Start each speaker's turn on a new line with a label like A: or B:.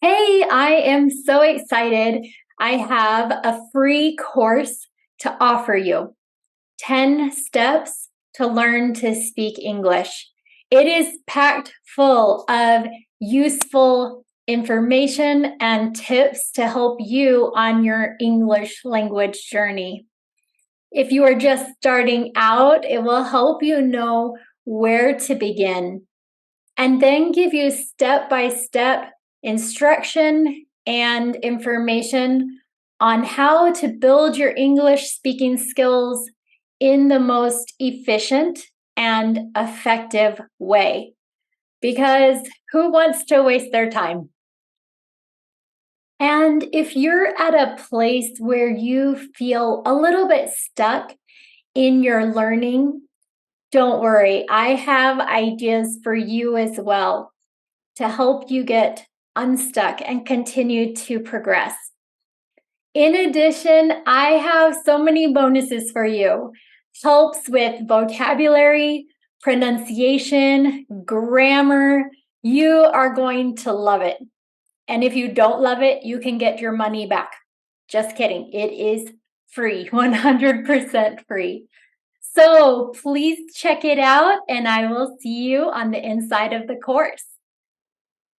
A: Hey, I am so excited. I have a free course to offer you 10 steps to learn to speak English. It is packed full of useful information and tips to help you on your English language journey. If you are just starting out, it will help you know where to begin and then give you step by step instruction and information on how to build your English speaking skills in the most efficient and effective way. Because who wants to waste their time? And if you're at a place where you feel a little bit stuck in your learning, don't worry, I have ideas for you as well to help you get unstuck and continue to progress. In addition, I have so many bonuses for you. Helps with vocabulary, pronunciation, grammar. You are going to love it. And if you don't love it, you can get your money back. Just kidding. It is free, 100% free. So please check it out, and I will see you on the inside of the course.